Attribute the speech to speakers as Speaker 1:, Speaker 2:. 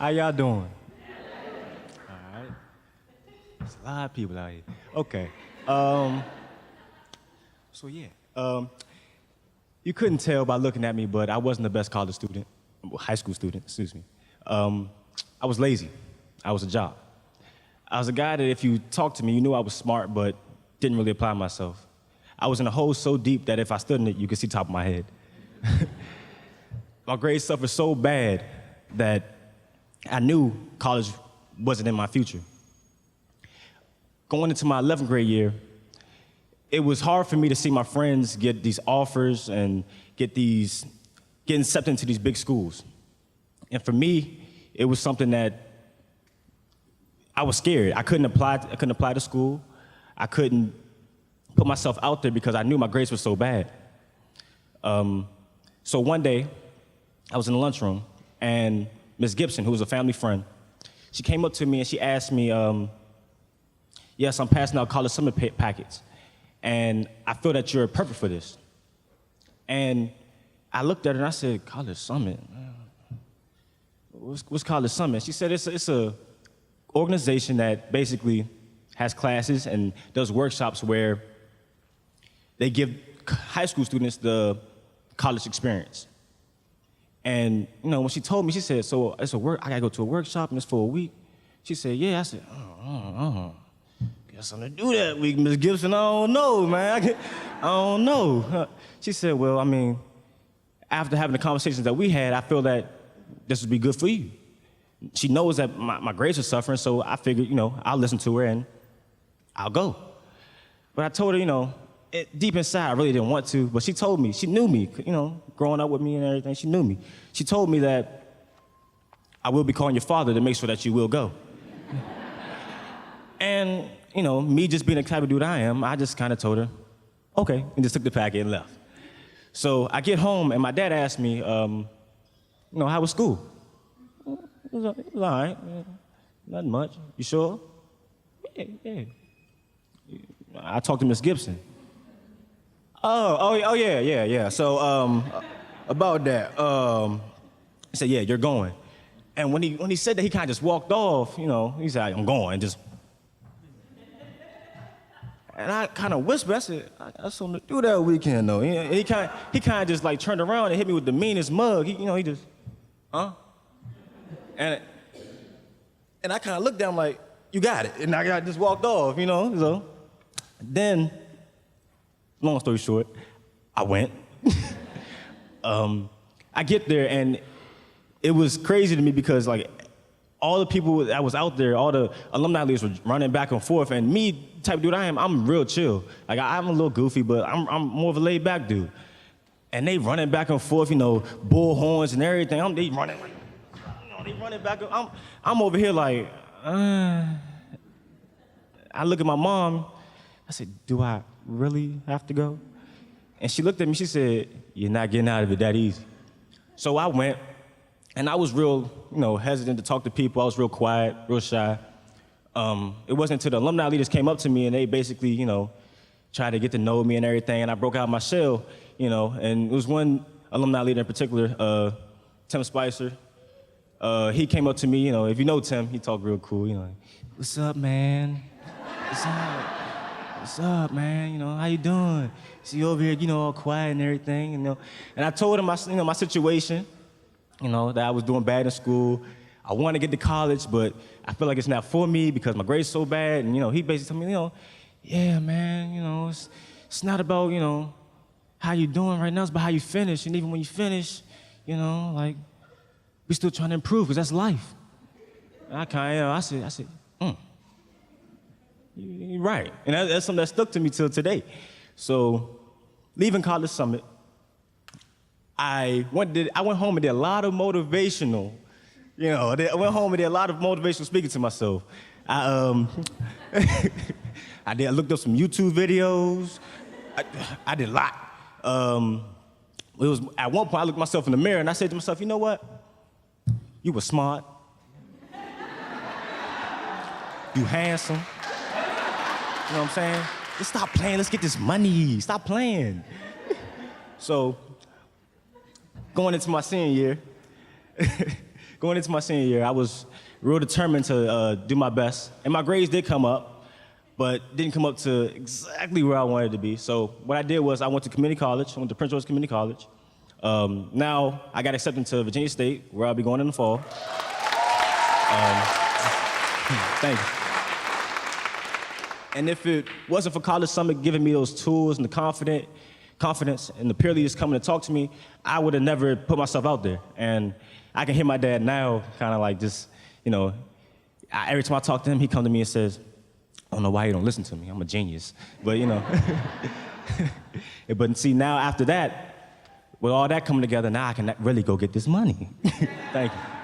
Speaker 1: How y'all doing? All right. There's a lot of people out here. Okay. So yeah. You couldn't tell by looking at me, but I wasn't the best college student, high school student, excuse me. I was lazy. I was a jock. I was a guy that if you talked to me, you knew I was smart, but didn't really apply myself. I was in a hole so deep that if I stood in it, you could see top of my head. My grades suffered so bad that I knew college wasn't in my future. Going into my 11th grade year, it was hard for me to see my friends get these offers and get accepted into these big schools. And for me, it was something that I was scared. I couldn't apply to school. I couldn't put myself out there because I knew my grades were so bad. So one day, I was in the lunchroom, and Ms. Gibson, who was a family friend, she came up to me and she asked me, yes, I'm passing out college summer packets, and I feel that you're perfect for this. And I looked at her and I said, College Summit? What's College Summit? She said it's a organization that basically has classes and does workshops where they give high school students the college experience. And when she told me, she said, so I gotta go to a workshop and it's for a week. She said, yeah. I said, guess I'm gonna do that week, Ms. Gibson. I don't know, man. I don't know. She said, well, I mean, after having the conversations that we had, I feel that this would be good for you. She knows that my grades are suffering, so I figured, I'll listen to her and I'll go. But I told her, deep inside, I really didn't want to, but she told me, she knew me, growing up with me and everything, she knew me. She told me that I will be calling your father to make sure that you will go. And, me just being the type of dude I am, I just kind of told her, okay, and just took the packet and left. So I get home, and my dad asked me, how was school? It was all right. Nothing much. You sure? Yeah. I talked to Miss Gibson. Oh, yeah. So, about that, he said, yeah, you're going. And when he said that, he kind of just walked off, he said, I'm going, and I kind of whispered, I said, I got something to do that weekend, though. And he kind of just like turned around and hit me with the meanest mug. He just, huh? And I kind of looked down like, you got it. And I just walked off, so. Then, long story short, I went. I get there, and it was crazy to me because, all the people that was out there, all the alumni leaders were running back and forth, and me, type of dude I am, I'm real chill. I'm a little goofy, but I'm more of a laid-back dude. And they running back and forth, bull horns and everything. They running they running back. I'm over here like, I look at my mom. I said, do I really have to go? And she looked at me, she said, you're not getting out of it that easy. So I went, and I was real, hesitant to talk to people. I was real quiet, real shy. It wasn't until the alumni leaders came up to me and they basically, tried to get to know me and everything, and I broke out my shell, and it was one alumni leader in particular, Tim Spicer. He came up to me, if you know Tim, he talked real cool, what's up, man? What's up? What's up, man? How you doing? See you over here, all quiet and everything, And I told him my situation, that I was doing bad in school. I want to get to college, but I feel like it's not for me because my grades so bad. And, he basically told me, yeah, man, it's not about, how you doing right now. It's about how you finish. And even when you finish, we still trying to improve because that's life. And I said, you're right. And that's something that stuck to me till today. So, leaving College Summit, I went home and did a lot of motivational, I went home and did a lot of motivational speaking to myself. I looked up some YouTube videos. I did a lot. It was at one point I looked myself in the mirror and I said to myself, you know what? You were smart. You handsome. You know what I'm saying? Just stop playing. Let's get this money. Stop playing. So, going into my senior year, going into my senior year, I was real determined to do my best. And my grades did come up, but didn't come up to exactly where I wanted to be. So what I did was I went to community college. I went to Prince George Community College. Now I got accepted to Virginia State, where I'll be going in the fall. Thank you. And if it wasn't for College Summit giving me those tools and the confidence and the peer leaders coming to talk to me, I would have never put myself out there. And I can hear my dad now kind of like just, you know, every time I talk to him, he comes to me and says, I don't know why you don't listen to me. I'm a genius. But, you know. But see, now after that, with all that coming together, now I can really go get this money. Thank you.